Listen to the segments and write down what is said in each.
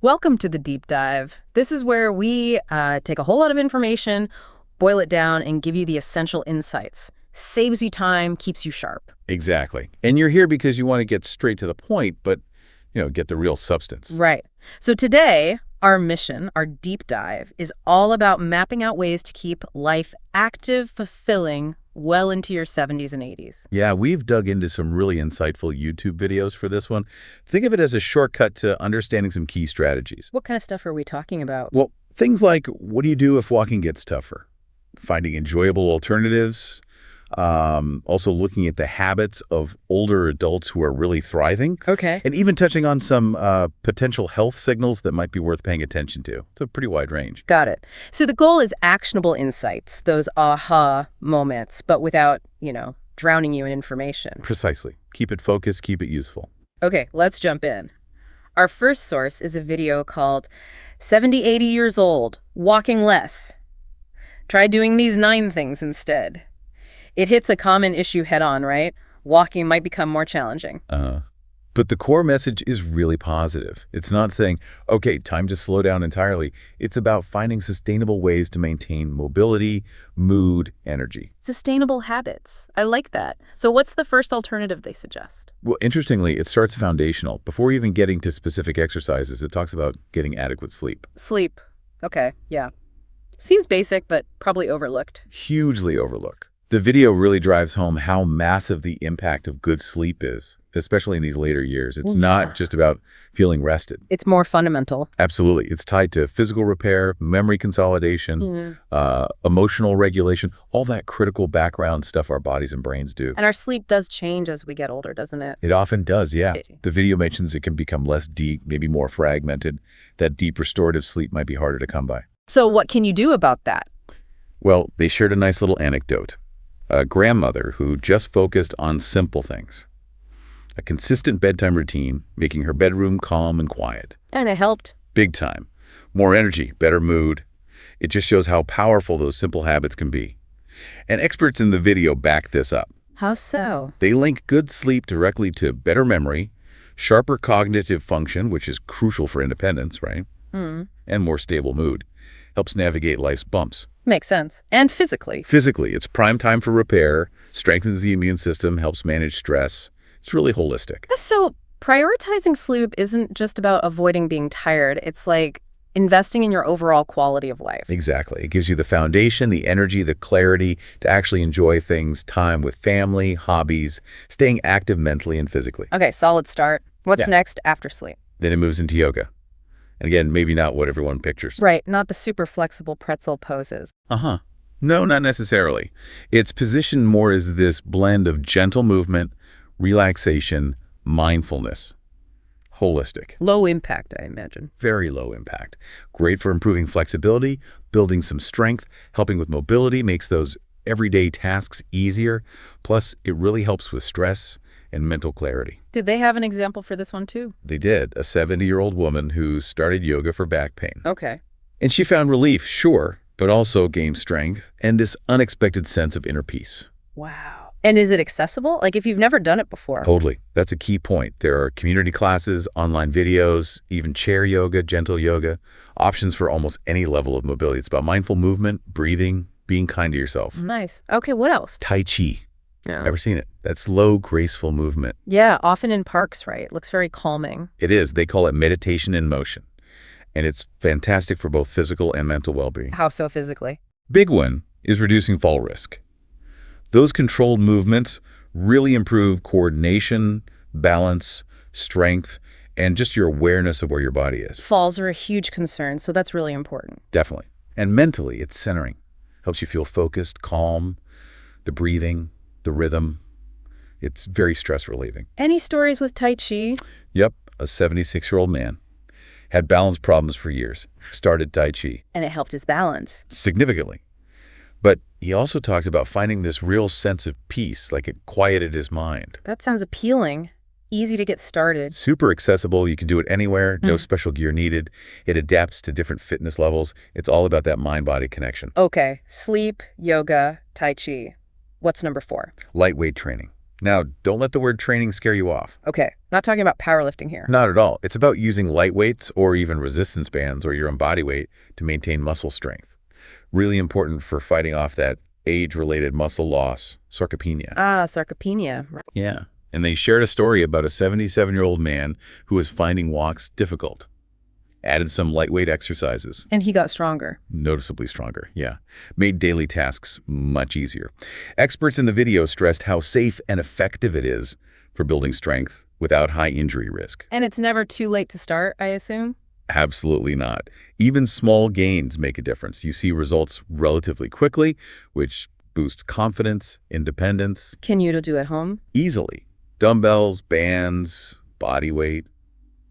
Welcome to the deep dive. This is where we take a whole lot of information, boil it down, and give you the essential insights. Saves you time, keeps you sharp. Exactly. And you're here because you want to get straight to the point, but, get the real substance. Right. So today, our mission, our deep dive, is all about mapping out ways to keep life active, fulfilling, well into your 70s and 80s. Yeah, we've dug into some really insightful YouTube videos for this one. Think of it as a shortcut to understanding some key strategies. What kind of stuff are we talking about? Well, things like, what do you do if walking gets tougher? Finding enjoyable alternatives. Also looking at the habits of older adults who are really thriving. Okay. And even touching on some potential health signals that might be worth paying attention to. It's a pretty wide range. Got it. So the goal is actionable insights, those aha moments, but without, drowning you in information. Precisely. Keep it focused, keep it useful. Okay, let's jump in. Our first source is a video called 70, 80 years old, walking less. Try doing these 9 things instead. It hits a common issue head on, right? Walking might become more challenging. But the core message is really positive. It's not saying, okay, time to slow down entirely. It's about finding sustainable ways to maintain mobility, mood, energy. Sustainable habits. I like that. So what's the first alternative they suggest? Well, interestingly, it starts foundational. Before even getting to specific exercises, it talks about getting adequate sleep. Sleep. Okay, yeah. Seems basic, but probably overlooked. Hugely overlooked. The video really drives home how massive the impact of good sleep is, especially in these later years. It's not just about feeling rested. It's more fundamental. Absolutely. It's tied to physical repair, memory consolidation, emotional regulation, all that critical background stuff our bodies and brains do. And our sleep does change as we get older, doesn't it? It often does, yeah. The video mentions it can become less deep, maybe more fragmented. That deep restorative sleep might be harder to come by. So what can you do about that? Well, they shared a nice little anecdote. A grandmother who just focused on simple things. A consistent bedtime routine, making her bedroom calm and quiet. And it helped. Big time. More energy, better mood. It just shows how powerful those simple habits can be. And experts in the video back this up. How so? They link good sleep directly to better memory, sharper cognitive function, which is crucial for independence, right? And more stable mood. Helps navigate life's bumps. Makes sense. And physically. Physically, it's prime time for repair, strengthens the immune system, helps manage stress. It's really holistic. So prioritizing sleep isn't just about avoiding being tired. It's like investing in your overall quality of life. Exactly. It gives you the foundation, the energy, the clarity to actually enjoy things, time with family, hobbies, staying active mentally and physically. Okay, solid start. What's next after sleep? Then it moves into yoga. And again, maybe not what everyone pictures. Right, not the super flexible pretzel poses. No, not necessarily. It's positioned more as this blend of gentle movement, relaxation, mindfulness. Holistic. Low impact, I imagine. Very low impact. Great for improving flexibility, building some strength, helping with mobility, makes those everyday tasks easier. Plus, it really helps with stress and mental clarity. Did they have an example for this one too? They did. A 70-year-old woman who started yoga for back pain. Okay. And she found relief, sure, but also gained strength and this unexpected sense of inner peace. Wow. And is it accessible? Like if you've never done it before? Totally. That's a key point. There are community classes, online videos, even chair yoga, gentle yoga, options for almost any level of mobility. It's about mindful movement, breathing, being kind to yourself. Nice. Okay, what else? Tai Chi. Yeah. Ever seen it? That slow, graceful movement. Yeah, often in parks, right? Looks very calming. It is. They call it meditation in motion. And it's fantastic for both physical and mental well-being. How so physically? Big one is reducing fall risk. Those controlled movements really improve coordination, balance, strength, and just your awareness of where your body is. Falls are a huge concern, so that's really important. Definitely. And mentally, it's centering. Helps you feel focused, calm, the breathing, the rhythm. It's very stress relieving. Any stories with Tai Chi? Yep, a 76-year-old man. Had balance problems for years. Started Tai Chi. And it helped his balance. Significantly. But he also talked about finding this real sense of peace, like it quieted his mind. That sounds appealing. Easy to get started. Super accessible. You can do it anywhere. No special gear needed. It adapts to different fitness levels. It's all about that mind-body connection. Okay, sleep, yoga, Tai Chi. What's number 4? Lightweight training. Now, don't let the word training scare you off. Okay, not talking about powerlifting here. Not at all. It's about using light weights or even resistance bands or your own body weight to maintain muscle strength. Really important for fighting off that age-related muscle loss, sarcopenia. Ah, sarcopenia. Yeah. And they shared a story about a 77-year-old man who was finding walks difficult. Added some lightweight exercises. And he got stronger. Noticeably stronger, yeah. Made daily tasks much easier. Experts in the video stressed how safe and effective it is for building strength without high injury risk. And it's never too late to start, I assume? Absolutely not. Even small gains make a difference. You see results relatively quickly, which boosts confidence, independence. Can you do at home? Easily. Dumbbells, bands, body weight.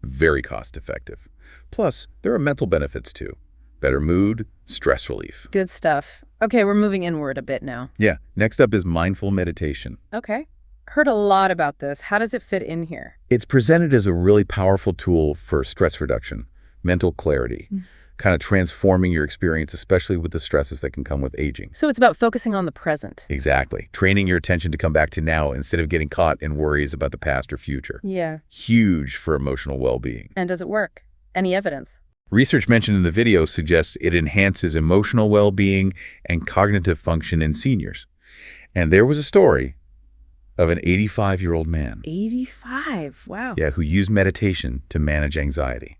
Very cost-effective. Plus, there are mental benefits too. Better mood, stress relief. Good stuff. Okay, we're moving inward a bit now. Yeah, next up is mindful meditation. Okay. Heard a lot about this. How does it fit in here? It's presented as a really powerful tool for stress reduction, mental clarity, kind of transforming your experience, especially with the stresses that can come with aging. So it's about focusing on the present. Exactly. Training your attention to come back to now instead of getting caught in worries about the past or future. Yeah. Huge for emotional well-being. And does it work? Any evidence? Research mentioned in the video suggests it enhances emotional well-being and cognitive function in seniors. And there was a story of an 85-year-old man. 85? Wow. Yeah, who used meditation to manage anxiety.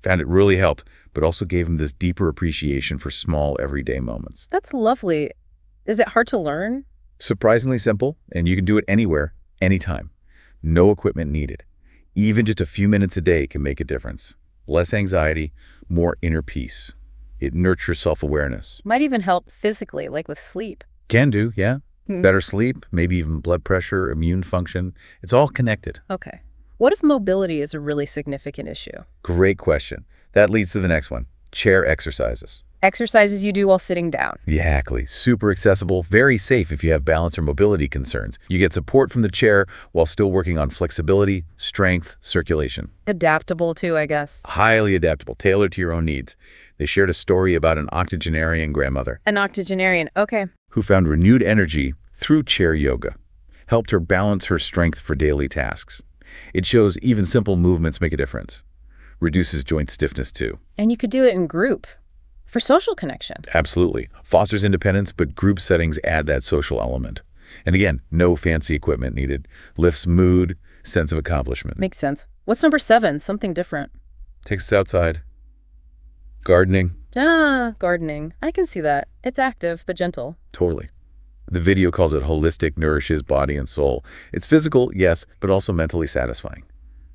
Found it really helped, but also gave him this deeper appreciation for small everyday moments. That's lovely. Is it hard to learn? Surprisingly simple, and you can do it anywhere, anytime. No equipment needed. Even just a few minutes a day can make a difference. Less anxiety, more inner peace. It nurtures self-awareness. Might even help physically, like with sleep. Can do, yeah. Better sleep, maybe even blood pressure, immune function. It's all connected. Okay. What if mobility is a really significant issue? Great question. That leads to the next one. Chair exercises. Exercises you do while sitting down. Exactly. Super accessible, very safe if you have balance or mobility concerns. You get support from the chair while still working on flexibility, strength, circulation. Adaptable too, I guess. Highly adaptable, tailored to your own needs. They shared a story about an octogenarian grandmother An octogenarian. Okay. who found renewed energy through chair yoga. Helped her balance her strength for daily tasks. It shows even simple movements make a difference. Reduces joint stiffness too. And you could do it in group for social connection. Absolutely. Fosters independence, but group settings add that social element. And again, no fancy equipment needed. Lifts mood, sense of accomplishment. Makes sense. What's number 7? Something different. Takes us outside. Gardening. Ah, gardening. I can see that. It's active, but gentle. Totally. The video calls it holistic, nourishes body and soul. It's physical, yes, but also mentally satisfying.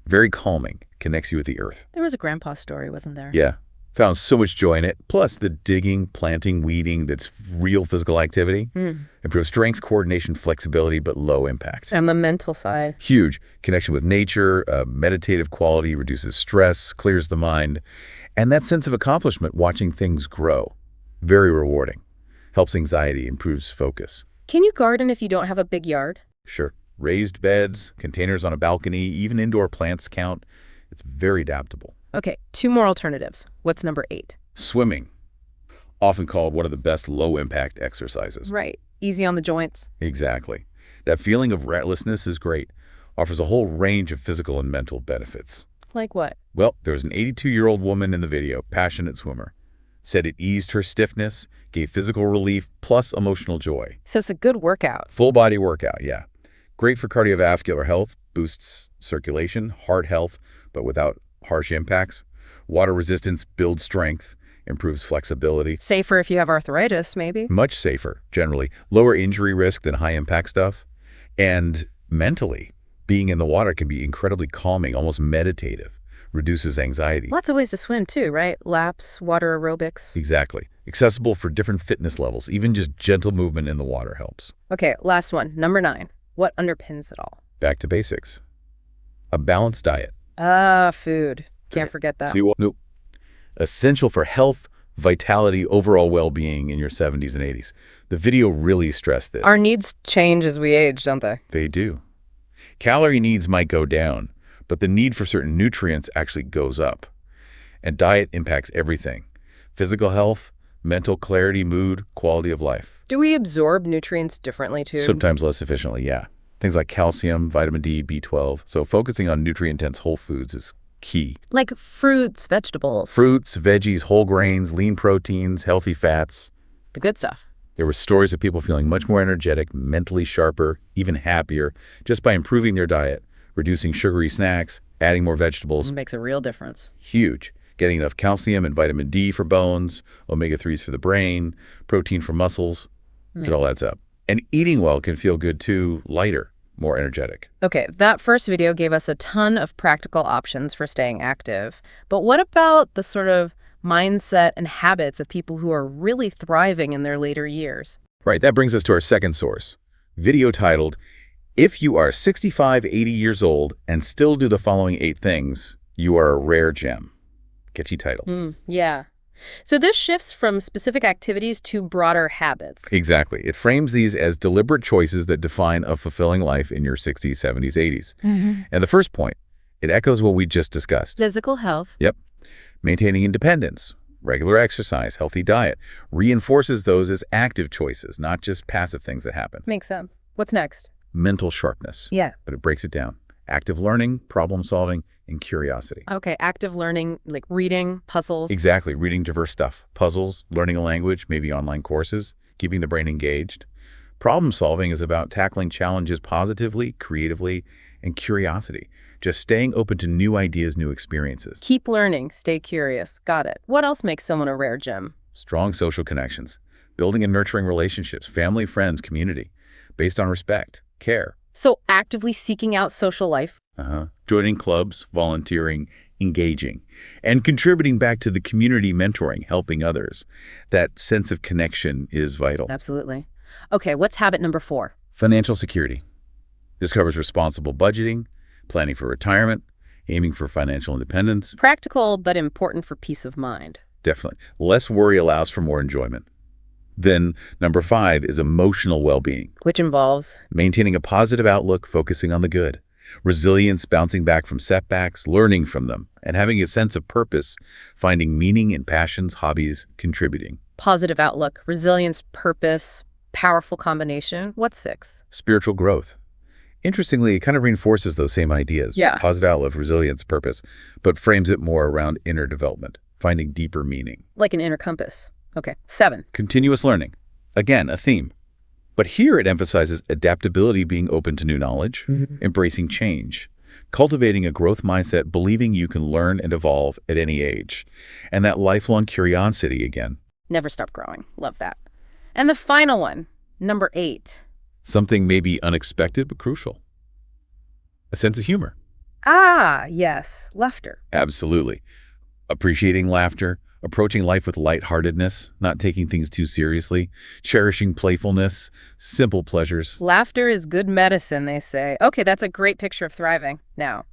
Very calming, connects you with the earth. There was a grandpa story, wasn't there? Yeah. Found so much joy in it. Plus the digging, planting, weeding, that's real physical activity. Improves strength, coordination, flexibility, but low impact. And the mental side. Huge. Connection with nature, meditative quality, reduces stress, clears the mind. And that sense of accomplishment, watching things grow. Very rewarding. Helps anxiety, improves focus. Can you garden if you don't have a big yard? Sure. Raised beds, containers on a balcony, even indoor plants count. It's very adaptable. Okay, 2 more alternatives. What's number 8? Swimming. Often called one of the best low-impact exercises. Right. Easy on the joints. Exactly. That feeling of restlessness is great. Offers a whole range of physical and mental benefits. Like what? Well, there was an 82-year-old woman in the video, passionate swimmer. Said it eased her stiffness, gave physical relief, plus emotional joy. So it's a good workout. Full body workout, yeah. Great for cardiovascular health, boosts circulation, heart health, but without harsh impacts. Water resistance builds strength, improves flexibility. Safer if you have arthritis, maybe. Much safer, generally. Lower injury risk than high-impact stuff. And mentally, being in the water can be incredibly calming, almost meditative. Reduces anxiety. Lots of ways to swim too, right? Laps, water aerobics. Exactly. Accessible for different fitness levels. Even just gentle movement in the water helps. Okay, last one. Number 9. What underpins it all? Back to basics. A balanced diet. Ah, food. Can't forget that. See what? Nope. Essential for health, vitality, overall well-being in your 70s and 80s. The video really stressed this. Our needs change as we age, don't they? They do. Calorie needs might go down, but the need for certain nutrients actually goes up. And diet impacts everything. Physical health, mental clarity, mood, quality of life. Do we absorb nutrients differently too? Sometimes less efficiently, yeah. Things like calcium, vitamin D, B12. So focusing on nutrient-dense whole foods is key. Like fruits, vegetables, Fruits, veggies, whole grains, lean proteins, healthy fats. the good stuff. There were stories of people feeling much more energetic, mentally sharper, even happier, just by improving their diet, reducing sugary snacks, adding more vegetables. It makes a real difference. Huge. Getting enough calcium and vitamin D for bones, omega-3s for the brain, protein for muscles. It all adds up. And eating well can feel good too, lighter, more energetic. Okay, that first video gave us a ton of practical options for staying active. But what about the sort of mindset and habits of people who are really thriving in their later years? Right, that brings us to our second source. Video titled, "If you are 65, 80 years old and still do the following 8 things, you are a rare gem." Catchy title. Yeah. So this shifts from specific activities to broader habits. Exactly. It frames these as deliberate choices that define a fulfilling life in your 60s, 70s, 80s. And the first point, it echoes what we just discussed. Physical health. Yep. Maintaining independence, regular exercise, healthy diet, reinforces those as active choices, not just passive things that happen. Makes sense. What's next? Mental sharpness. Yeah. But it breaks it down. Active learning, problem solving, and curiosity. Okay, active learning, like reading, puzzles. Exactly. Reading diverse stuff. Puzzles, learning a language, maybe online courses, keeping the brain engaged. Problem solving is about tackling challenges positively, creatively, and curiosity. Just staying open to new ideas, new experiences. Keep learning, stay curious. Got it. What else makes someone a rare gem? Strong social connections. Building and nurturing relationships, family, friends, community, based on respect, care. So actively seeking out social life. Joining clubs, volunteering, engaging, and contributing back to the community, mentoring, helping others. That sense of connection is vital. Absolutely. Okay, what's habit number 4? Financial security. This covers responsible budgeting, planning for retirement, aiming for financial independence. Practical, but important for peace of mind. Definitely. Less worry allows for more enjoyment. Then number 5 is emotional well-being. Which involves Maintaining a positive outlook, focusing on the good. Resilience, bouncing back from setbacks, learning from them, and having a sense of purpose, finding meaning in passions, hobbies, contributing. positive outlook, resilience, purpose, powerful combination. What's 6? Spiritual growth. Interestingly, it kind of reinforces those same ideas. Yeah. Positive outlook, resilience, purpose, but frames it more around inner development, finding deeper meaning. Like an inner compass. Okay. 7. Continuous learning. Again, a theme. But here it emphasizes adaptability, being open to new knowledge, embracing change, cultivating a growth mindset, believing you can learn and evolve at any age, and that lifelong curiosity again. Never stop growing. Love that. And the final one, number 8. Something maybe unexpected but crucial. A sense of humor. Ah, yes. Laughter. Absolutely. Appreciating laughter, approaching life with lightheartedness, not taking things too seriously, cherishing playfulness, simple pleasures. Laughter is good medicine, they say. Okay, that's a great picture of thriving. Now,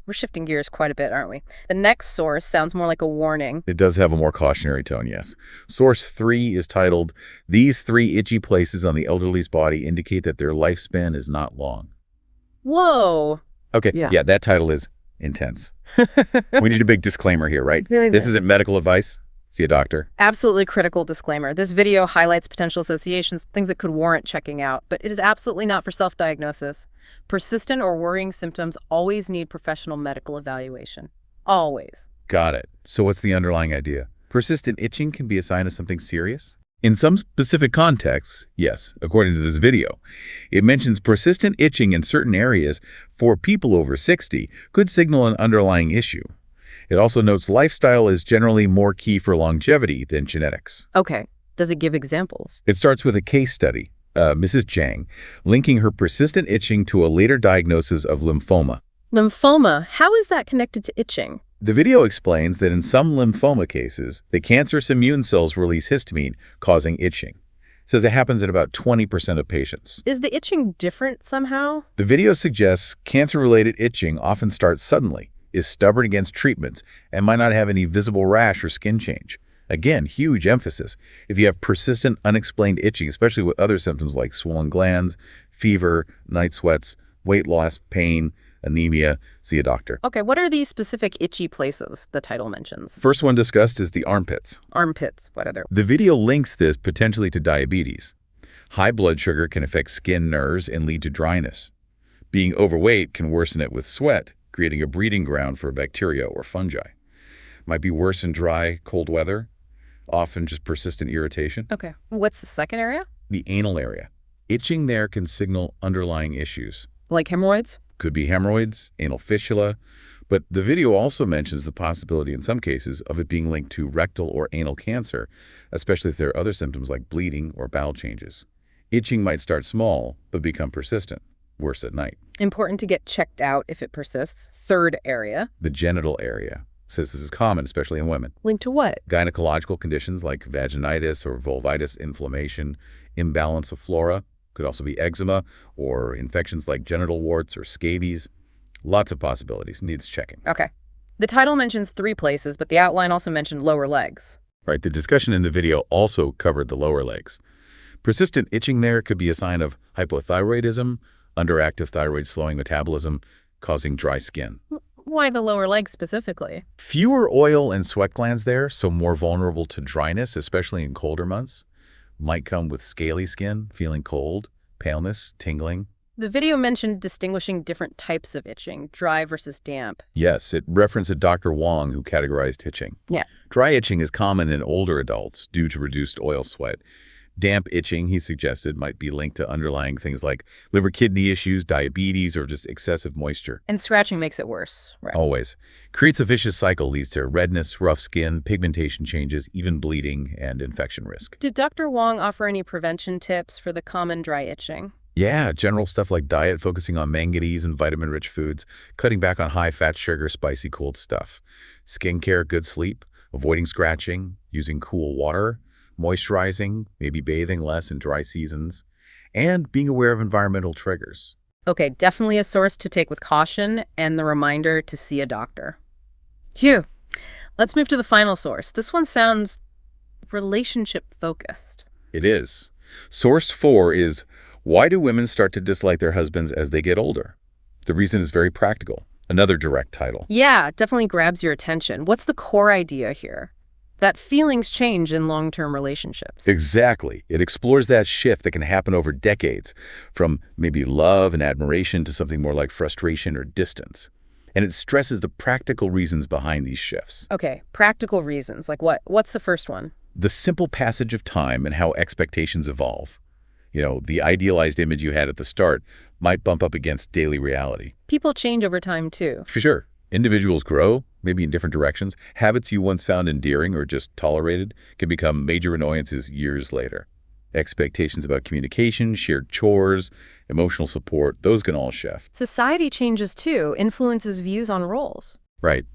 we're shifting gears quite a bit, aren't we? The next source sounds more like a warning. It does have a more cautionary tone, yes. Source 3 is titled, "These 3 itchy places on the elderly's body indicate that their lifespan is not long." Whoa. Okay, Yeah. yeah, that title is intense. We need a big disclaimer here, right? Really This do. isn't medical advice. See a doctor. Absolutely critical disclaimer. This video highlights potential associations, things that could warrant checking out, but it is absolutely not for self-diagnosis. Persistent or worrying symptoms always need professional medical evaluation. Always. Got it. So what's the underlying idea? Persistent itching can be a sign of something serious? In some specific contexts, yes, according to this video. It mentions persistent itching in certain areas for people over 60 could signal an underlying issue. It also notes lifestyle is generally more key for longevity than genetics. Okay. Does it give examples? It starts with a case study, Mrs. Jang, linking her persistent itching to a later diagnosis of lymphoma. Lymphoma, how is that connected to itching? The video explains that in some lymphoma cases, the cancerous immune cells release histamine, causing itching. It says it happens in about 20% of patients. Is the itching different somehow? The video suggests cancer-related itching often starts suddenly, is stubborn against treatments, and might not have any visible rash or skin change. Again, huge emphasis. If you have persistent, unexplained itching, especially with other symptoms like swollen glands, fever, night sweats, weight loss, pain, anemia, see a doctor. Okay, what are these specific itchy places the title mentions? First one discussed is the armpits. Armpits, what are they? The video links this potentially to diabetes. High blood sugar can affect skin nerves and lead to dryness. Being overweight can worsen it with sweat, creating a breeding ground for bacteria or fungi. Might be worse in dry, cold weather, often just persistent irritation. Okay. What's the second area? The anal area. Itching there can signal underlying issues. Like hemorrhoids? Could be hemorrhoids, anal fistula, but the video also mentions the possibility in some cases of it being linked to rectal or anal cancer, especially if there are other symptoms like bleeding or bowel changes. Itching might start small, but become persistent, worse at night. Important to get checked out if it persists. Third area. The genital area. Says this is common, especially in women. Linked to what? Gynecological conditions like vaginitis or vulvitis inflammation, imbalance of flora, could also be eczema or infections like genital warts or scabies. Lots of possibilities. Needs checking. Okay. The title mentions 3 places, but the outline also mentioned lower legs. Right. The discussion in the video also covered the lower legs. Persistent itching there could be a sign of hypothyroidism, underactive thyroid slowing metabolism, causing dry skin. Why the lower legs specifically? Fewer oil and sweat glands there, so more vulnerable to dryness, especially in colder months. Might come with scaly skin, feeling cold, paleness, tingling. The video mentioned distinguishing different types of itching, dry versus damp. Yes, it referenced a Dr. Wong who categorized itching. Yeah. Dry itching is common in older adults due to reduced oil sweat. Damp itching, he suggested, might be linked to underlying things like liver kidney issues, diabetes, or just excessive moisture. And scratching makes it worse. Right. Always. Creates a vicious cycle, leads to redness, rough skin, pigmentation changes, even bleeding, and infection risk. Did Dr. Wong offer any prevention tips for the common dry itching? Yeah, general stuff like diet, focusing on manganese and vitamin-rich foods, cutting back on high-fat sugar, spicy, cold stuff. Skincare, good sleep, avoiding scratching, using cool water, moisturizing, maybe bathing less in dry seasons, and being aware of environmental triggers. Okay, definitely a source to take with caution and the reminder to see a doctor. Phew. Let's move to the final source. This one sounds relationship-focused. It is. Source 4 is, why do women start to dislike their husbands as they get older? The reason is very practical. Another direct title. Yeah, definitely grabs your attention. What's the core idea here? That feelings change in long-term relationships. Exactly. It explores that shift that can happen over decades, from maybe love and admiration to something more like frustration or distance. And it stresses the practical reasons behind these shifts. Okay, practical reasons. Like what? What's the first one? The simple passage of time and how expectations evolve. You know, the idealized image you had at the start might bump up against daily reality. People change over time, too. For sure. Individuals grow, maybe in different directions. Habits you once found endearing or just tolerated can become major annoyances years later. Expectations about communication, shared chores, emotional support, those can all shift. Society changes, too, influences views on roles. Right.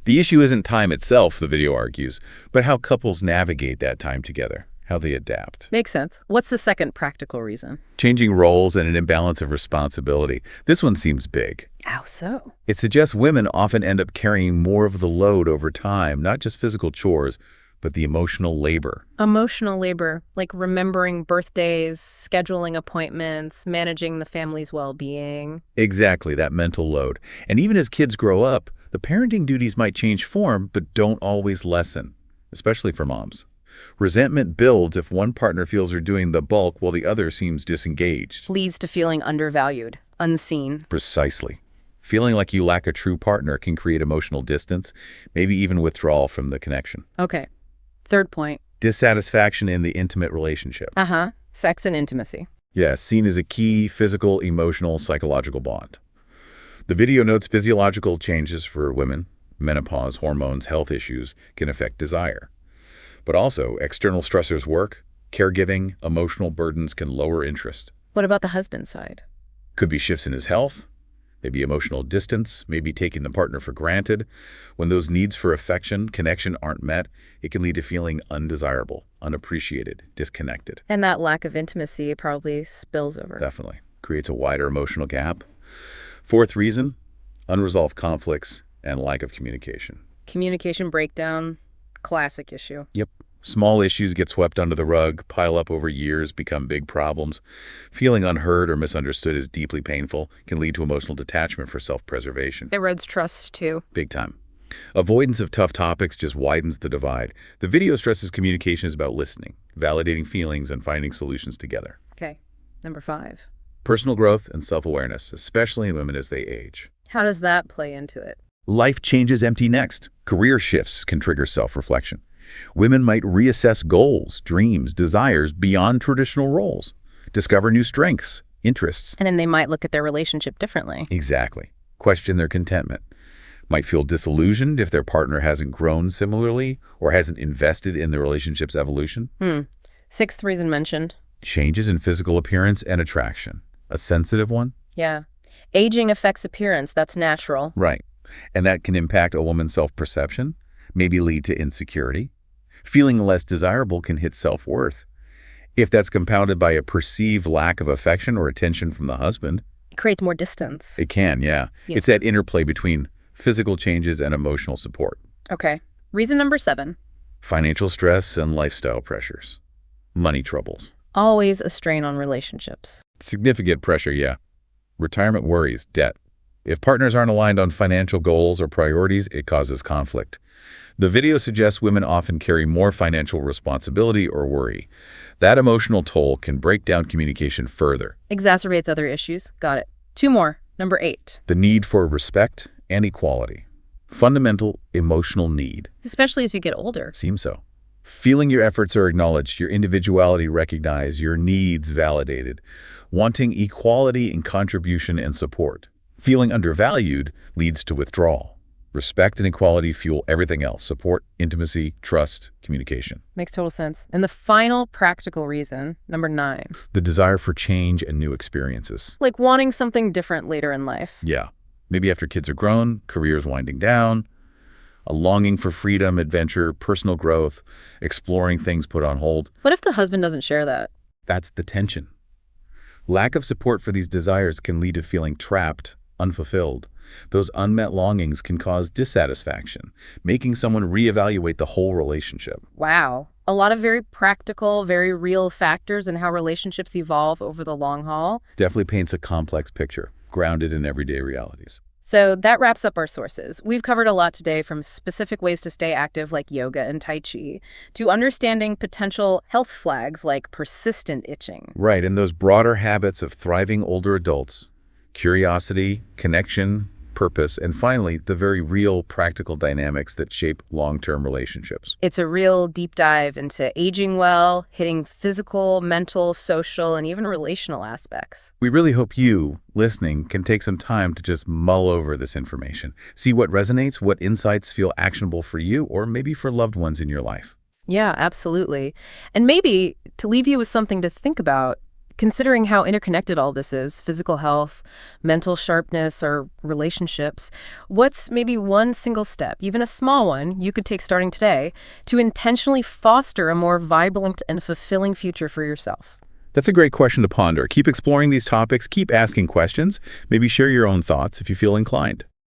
The issue isn't time itself, the video argues, but how couples navigate that time together, how they adapt. Makes sense. What's the second practical reason? Changing roles and an imbalance of responsibility. This one seems big. How so? It suggests women often end up carrying more of the load over time, not just physical chores, but the emotional labor. Emotional labor, like remembering birthdays, scheduling appointments, managing the family's well-being. Exactly, that mental load. And even as kids grow up, the parenting duties might change form, but don't always lessen, especially for moms. Resentment builds if one partner feels they're doing the bulk while the other seems disengaged. Leads to feeling undervalued, unseen. Precisely. Feeling like you lack a true partner can create emotional distance, maybe even withdrawal from the connection. Okay. Third point. Dissatisfaction in the intimate relationship. Sex and intimacy. Yes, seen as a key physical, emotional, psychological bond. The video notes physiological changes for women, menopause, hormones, health issues can affect desire. But also, external stressors work, caregiving, emotional burdens can lower interest. What about the husband side? Could be shifts in his health, maybe emotional distance, maybe taking the partner for granted. When those needs for affection, connection aren't met, it can lead to feeling undesirable, unappreciated, disconnected. And that lack of intimacy probably spills over. Definitely. Creates a wider emotional gap. Fourth reason, unresolved conflicts and lack of communication. Communication breakdown, classic issue. Yep. Small issues get swept under the rug, pile up over years, become big problems. Feeling unheard or misunderstood is deeply painful, can lead to emotional detachment for self-preservation. Erodes trust, too. Big time. Avoidance of tough topics just widens the divide. The video stresses communication is about listening, validating feelings, and finding solutions together. Okay, number 5. Personal growth and self-awareness, especially in women as they age. How does that play into it? Life changes empty next. Career shifts can trigger self-reflection. Women might reassess goals, dreams, desires beyond traditional roles, discover new strengths, interests. And then they might look at their relationship differently. Exactly. Question their contentment. Might feel disillusioned if their partner hasn't grown similarly or hasn't invested in the relationship's evolution. 6th reason mentioned. Changes in physical appearance and attraction. A sensitive one? Yeah. Aging affects appearance. That's natural. Right. And that can impact a woman's self-perception, maybe lead to insecurity. Feeling less desirable can hit self-worth. If that's compounded by a perceived lack of affection or attention from the husband, It creates more distance. it can, yeah. Yeah. It's that interplay between physical changes and emotional support. Okay. Reason number 7. Financial stress and lifestyle pressures. Money troubles. Always a strain on relationships. Significant pressure, yeah. Retirement worries, debt. If partners aren't aligned on financial goals or priorities, it causes conflict. The video suggests women often carry more financial responsibility or worry. That emotional toll can break down communication further. Exacerbates other issues. Got it. 2 more. Number 8. The need for respect and equality. Fundamental emotional need. Especially as you get older. Seems so. Feeling your efforts are acknowledged, your individuality recognized, your needs validated. Wanting equality in contribution and support. Feeling undervalued leads to withdrawal. Respect and equality fuel everything else: support, intimacy, trust, communication. Makes total sense. And the final practical reason, number 9. The desire for change and new experiences. Like wanting something different later in life. Yeah. Maybe after kids are grown, careers winding down, a longing for freedom, adventure, personal growth, exploring things put on hold. What if the husband doesn't share that? That's the tension. Lack of support for these desires can lead to feeling trapped, unfulfilled. Those unmet longings can cause dissatisfaction, making someone reevaluate the whole relationship. Wow. A lot of very practical, very real factors in how relationships evolve over the long haul. Definitely paints a complex picture, grounded in everyday realities. So that wraps up our sources. We've covered a lot today, from specific ways to stay active like yoga and Tai Chi, to understanding potential health flags like persistent itching. Right, and those broader habits of thriving older adults: curiosity, connection, purpose, and finally, the very real practical dynamics that shape long-term relationships. It's a real deep dive into aging well, hitting physical, mental, social, and even relational aspects. We really hope you, listening, can take some time to just mull over this information. See what resonates, what insights feel actionable for you, or maybe for loved ones in your life. Yeah, absolutely. And maybe to leave you with something to think about, considering how interconnected all this is, physical health, mental sharpness, or relationships, what's maybe one single step, even a small one, you could take starting today to intentionally foster a more vibrant and fulfilling future for yourself? That's a great question to ponder. Keep exploring these topics, keep asking questions, maybe share your own thoughts if you feel inclined.